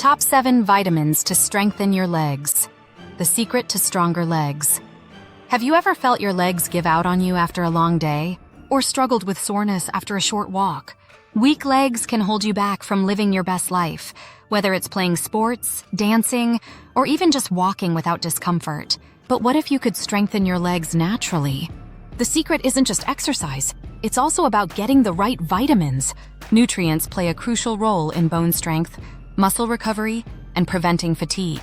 Top 7 vitamins to strengthen your legs. The secret to stronger legs. Have you ever felt your legs give out on you after a long day? Or struggled with soreness after a short walk? Weak legs can hold you back from living your best life, whether it's playing sports, dancing, or even just walking without discomfort. But what if you could strengthen your legs naturally? The secret isn't just exercise, it's also about getting the right vitamins. Nutrients play a crucial role in bone strength, muscle recovery, and preventing fatigue.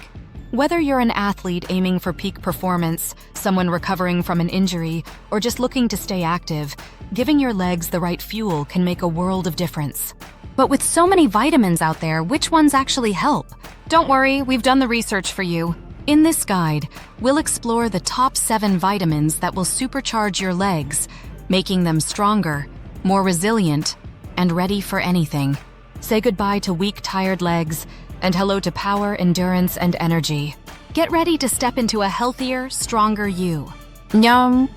Whether you're an athlete aiming for peak performance, someone recovering from an injury, or just looking to stay active, giving your legs the right fuel can make a world of difference. But with so many vitamins out there, which ones actually help? Don't worry, we've done the research for you. In this guide, we'll explore the top 7 vitamins that will supercharge your legs, making them stronger, more resilient, and ready for anything. Say goodbye to weak, tired legs, and hello to power, endurance, and energy. Get ready to step into a healthier, stronger you. Yum!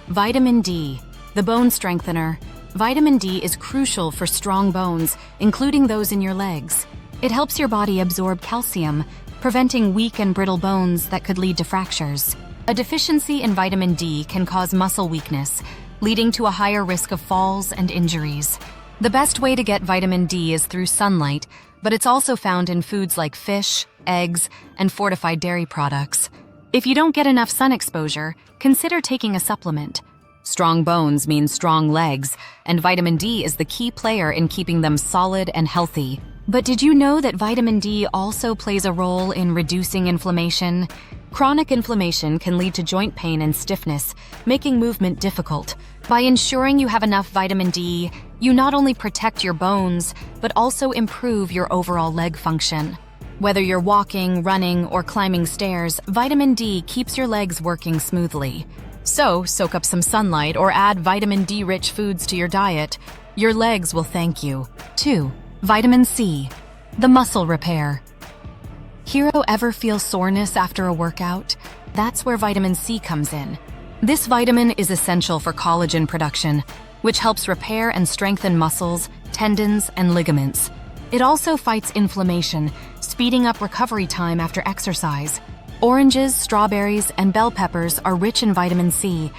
Vitamin D, the bone strengthener. Vitamin D is crucial for strong bones, including those in your legs. It helps your body absorb calcium, preventing weak and brittle bones that could lead to fractures. A deficiency in vitamin D can cause muscle weakness, leading to a higher risk of falls and injuries. The best way to get vitamin D is through sunlight, but it's also found in foods like fish, eggs, and fortified dairy products. If you don't get enough sun exposure, consider taking a supplement. Strong bones mean strong legs, and vitamin D is the key player in keeping them solid and healthy. But did you know that vitamin D also plays a role in reducing inflammation? Chronic inflammation can lead to joint pain and stiffness, making movement difficult. By ensuring you have enough vitamin D, you not only protect your bones, but also improve your overall leg function. Whether you're walking, running, or climbing stairs, vitamin D keeps your legs working smoothly. So, soak up some sunlight or add vitamin D-rich foods to your diet. Your legs will thank you. 2. Vitamin C, the muscle repair. Hero, ever feel soreness after a workout? That's where vitamin C comes in. This vitamin is essential for collagen production, which helps repair and strengthen muscles, tendons, and ligaments. It also fights inflammation, speeding up recovery time after exercise. Oranges, strawberries, and bell peppers are rich in vitamin C.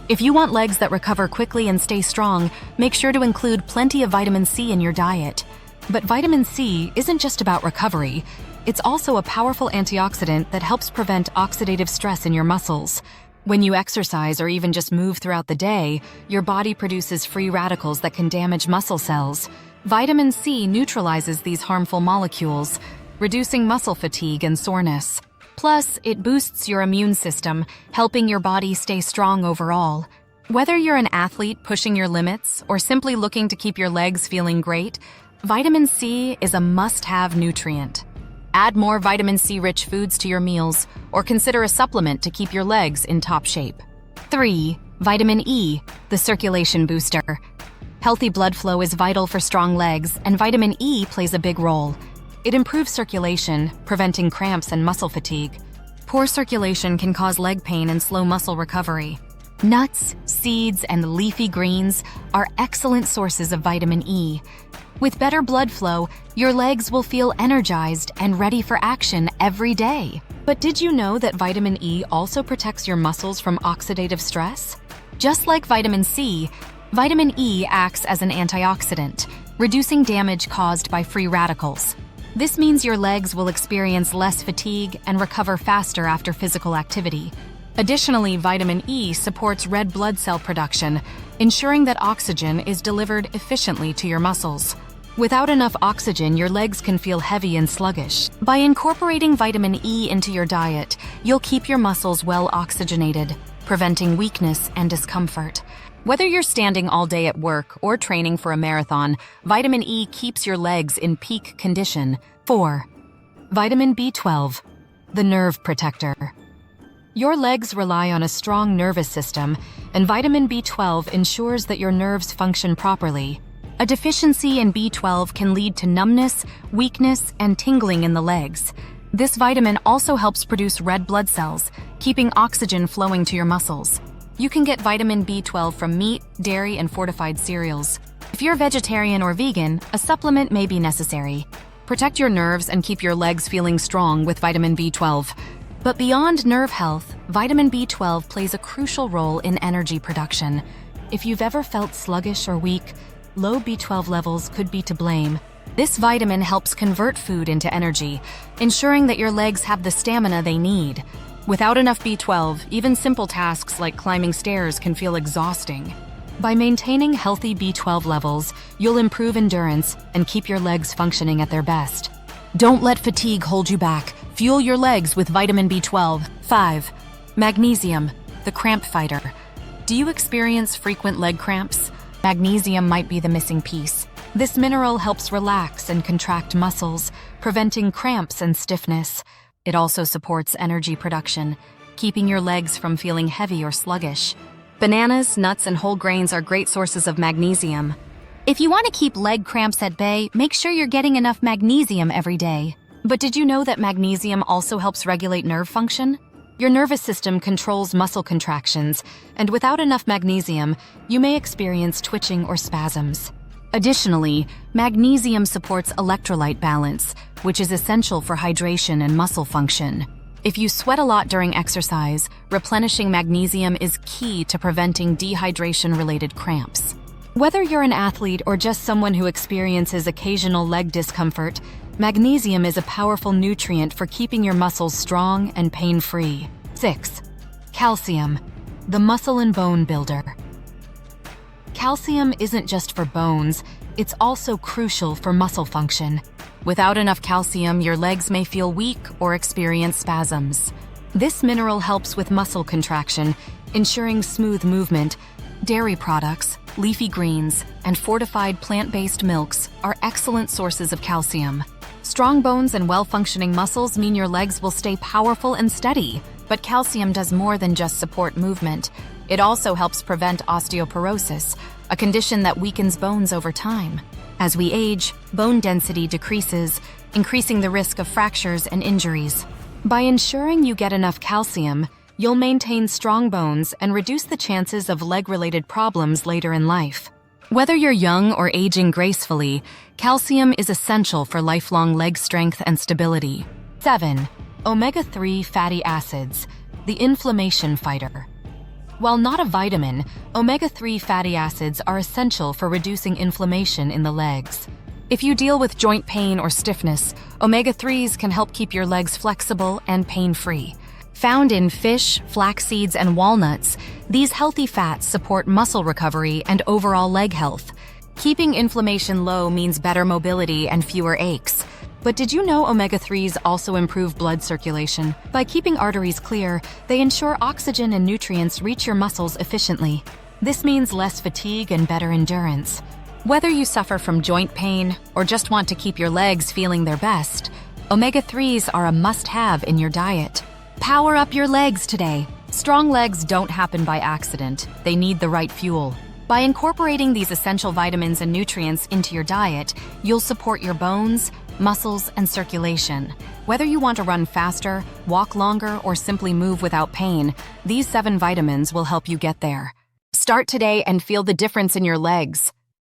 If you want legs that recover quickly and stay strong, make sure to include plenty of vitamin C in your diet. But vitamin C isn't just about recovery. It's also a powerful antioxidant that helps prevent oxidative stress in your muscles. When you exercise or even just move throughout the day, your body produces free radicals that can damage muscle cells. Vitamin C neutralizes these harmful molecules, reducing muscle fatigue and soreness. Plus, it boosts your immune system, helping your body stay strong overall. Whether you're an athlete pushing your limits or simply looking to keep your legs feeling great, vitamin C is a must-have nutrient. Add more vitamin C-rich foods to your meals, or consider a supplement to keep your legs in top shape. 3. Vitamin E, the circulation booster. Healthy blood flow is vital for strong legs, and vitamin E plays a big role. It improves circulation, preventing cramps and muscle fatigue. Poor circulation can cause leg pain and slow muscle recovery. Nuts, seeds, and leafy greens are excellent sources of vitamin E. With better blood flow, your legs will feel energized and ready for action every day. But did you know that vitamin E also protects your muscles from oxidative stress? Just like vitamin C, vitamin E acts as an antioxidant, reducing damage caused by free radicals. This means your legs will experience less fatigue and recover faster after physical activity. Additionally, vitamin E supports red blood cell production, ensuring that oxygen is delivered efficiently to your muscles. Without enough oxygen, your legs can feel heavy and sluggish. By incorporating vitamin E into your diet, you'll keep your muscles well oxygenated, preventing weakness and discomfort. Whether you're standing all day at work or training for a marathon, vitamin E keeps your legs in peak condition. 4. Vitamin B12, the nerve protector. Your legs rely on a strong nervous system, and vitamin B12 ensures that your nerves function properly. A deficiency in B12 can lead to numbness, weakness, and tingling in the legs. This vitamin also helps produce red blood cells, keeping oxygen flowing to your muscles. You can get vitamin B12 from meat, dairy, and fortified cereals. If you're vegetarian or vegan, a supplement may be necessary. Protect your nerves and keep your legs feeling strong with vitamin B12. But beyond nerve health, vitamin B12 plays a crucial role in energy production. If you've ever felt sluggish or weak, low B12 levels could be to blame. This vitamin helps convert food into energy, ensuring that your legs have the stamina they need. Without enough B12, even simple tasks like climbing stairs can feel exhausting. By maintaining healthy B12 levels, you'll improve endurance and keep your legs functioning at their best. Don't let fatigue hold you back. Fuel your legs with vitamin B12. 5. Magnesium, the cramp fighter. Do you experience frequent leg cramps? Magnesium might be the missing piece. This mineral helps relax and contract muscles, preventing cramps and stiffness. It also supports energy production, keeping your legs from feeling heavy or sluggish. Bananas, nuts, and whole grains are great sources of magnesium. If you want to keep leg cramps at bay, make sure you're getting enough magnesium every day. But did you know that magnesium also helps regulate nerve function? Your nervous system controls muscle contractions, and without enough magnesium, you may experience twitching or spasms. Additionally, magnesium supports electrolyte balance, which is essential for hydration and muscle function. If you sweat a lot during exercise, replenishing magnesium is key to preventing dehydration-related cramps. Whether you're an athlete or just someone who experiences occasional leg discomfort, magnesium is a powerful nutrient for keeping your muscles strong and pain-free. 6. Calcium, the muscle and bone builder. Calcium isn't just for bones, it's also crucial for muscle function. Without enough calcium, your legs may feel weak or experience spasms. This mineral helps with muscle contraction, ensuring smooth movement. Dairy products, leafy greens, and fortified plant-based milks are excellent sources of calcium. Strong bones and well-functioning muscles mean your legs will stay powerful and steady. But calcium does more than just support movement. It also helps prevent osteoporosis, a condition that weakens bones over time. As we age, bone density decreases, increasing the risk of fractures and injuries. By ensuring you get enough calcium, you'll maintain strong bones and reduce the chances of leg-related problems later in life. Whether you're young or aging gracefully, calcium is essential for lifelong leg strength and stability. 7. Omega-3 fatty acids, the inflammation fighter. While not a vitamin, omega-3 fatty acids are essential for reducing inflammation in the legs. If you deal with joint pain or stiffness, omega-3s can help keep your legs flexible and pain-free. Found in fish, flax seeds, and walnuts, these healthy fats support muscle recovery and overall leg health. Keeping inflammation low means better mobility and fewer aches. But did you know omega-3s also improve blood circulation? By keeping arteries clear, they ensure oxygen and nutrients reach your muscles efficiently. This means less fatigue and better endurance. Whether you suffer from joint pain or just want to keep your legs feeling their best, omega-3s are a must-have in your diet. Power up your legs today. Strong legs don't happen by accident. They need the right fuel. By incorporating these essential vitamins and nutrients into your diet, you'll support your bones, muscles, and circulation. Whether you want to run faster, walk longer, or simply move without pain, these 7 vitamins will help you get there. Start today and feel the difference in your legs.